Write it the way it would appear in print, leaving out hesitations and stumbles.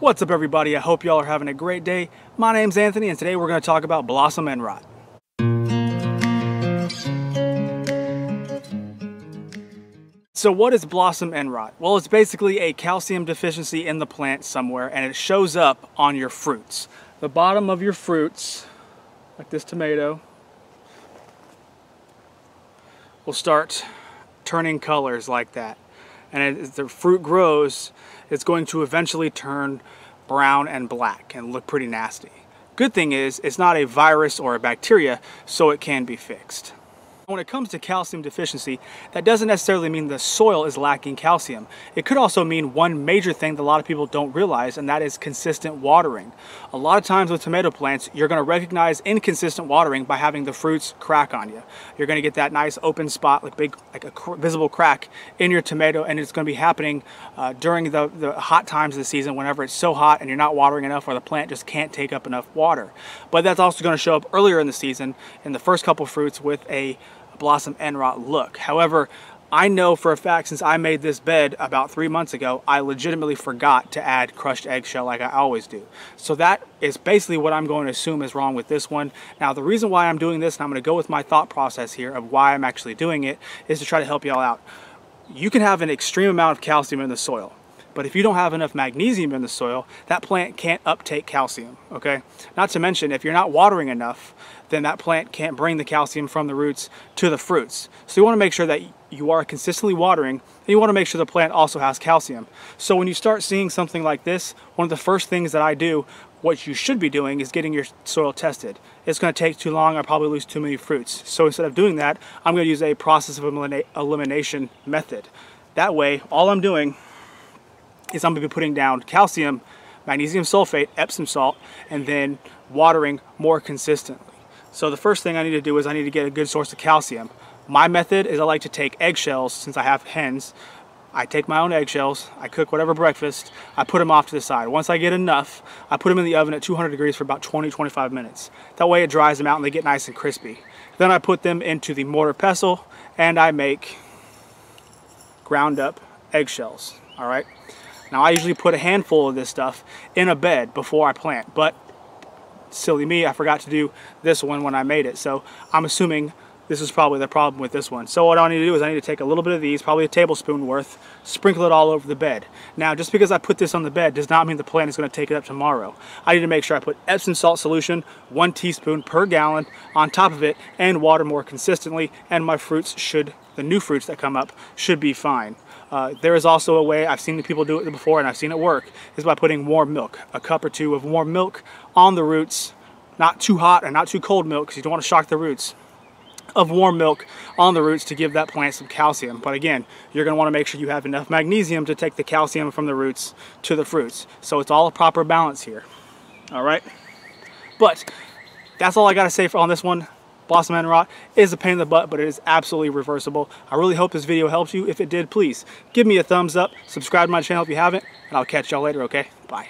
What's up, everybody? I hope y'all are having a great day. My name's Anthony, and today we're going to talk about blossom end rot. So what is blossom end rot? Well, it's basically a calcium deficiency in the plant somewhere, and it shows up on your fruits. The bottom of your fruits, like this tomato, will start turning colors like that. And as the fruit grows, it's going to eventually turn brown and black and look pretty nasty. Good thing is, it's not a virus or a bacteria, so it can be fixed. When it comes to calcium deficiency, that doesn't necessarily mean the soil is lacking calcium. It could also mean one major thing that a lot of people don't realize, and that is consistent watering. A lot of times with tomato plants, you're going to recognize inconsistent watering by having the fruits crack on you. You're going to get that nice open spot, like a visible crack in your tomato, and it's going to be happening during the hot times of the season, whenever it's so hot and you're not watering enough, or the plant just can't take up enough water. But that's also going to show up earlier in the season in the first couple fruits with a blossom end rot look. However, I know for a fact, since I made this bed about 3 months ago, I legitimately forgot to add crushed eggshell like I always do. So that is basically what I'm going to assume is wrong with this one. Now, the reason why I'm doing this, and I'm going to go with my thought process here of why I'm actually doing it, is to try to help y'all out. You can have an extreme amount of calcium in the soil, but if you don't have enough magnesium in the soil, that plant can't uptake calcium, okay? Not to mention, if you're not watering enough, then that plant can't bring the calcium from the roots to the fruits. So you want to make sure that you are consistently watering, and you want to make sure the plant also has calcium. So when you start seeing something like this, one of the first things that I do, what you should be doing, is getting your soil tested. It's going to take too long, I'll probably lose too many fruits. So instead of doing that, I'm going to use a process of elimination method. That way, all I'm doing is I'm going to be putting down calcium, magnesium sulfate, Epsom salt, and then watering more consistently. So the first thing I need to do is I need to get a good source of calcium. My method is I like to take eggshells, since I have hens. I take my own eggshells, I cook whatever breakfast, I put them off to the side. Once I get enough, I put them in the oven at 200 degrees for about 20-25 minutes. That way it dries them out and they get nice and crispy. Then I put them into the mortar pestle and I make ground up eggshells, all right? Now I usually put a handful of this stuff in a bed before I plant, but silly me, I forgot to do this one when I made it. So I'm assuming this is probably the problem with this one. So what I need to do is I need to take a little bit of these, probably a tablespoon worth, sprinkle it all over the bed. Now, just because I put this on the bed does not mean the plant is going to take it up tomorrow. I need to make sure I put Epsom salt solution, 1 teaspoon per gallon, on top of it, and water more consistently, and my fruits should, the new fruits that come up, should be fine. There is also a way, I've seen the people do it before and I've seen it work, is by putting warm milk, a cup or two of warm milk on the roots, not too hot and not too cold milk because you don't want to shock the roots, of warm milk on the roots to give that plant some calcium. But again, you're going to want to make sure you have enough magnesium to take the calcium from the roots to the fruits. So it's all a proper balance here. All right? But that's all I got to say on this one. Blossom end rot is a pain in the butt, but it is absolutely reversible. I really hope this video helps you. If it did, please give me a thumbs up, subscribe to my channel if you haven't, and I'll catch y'all later, okay? Bye.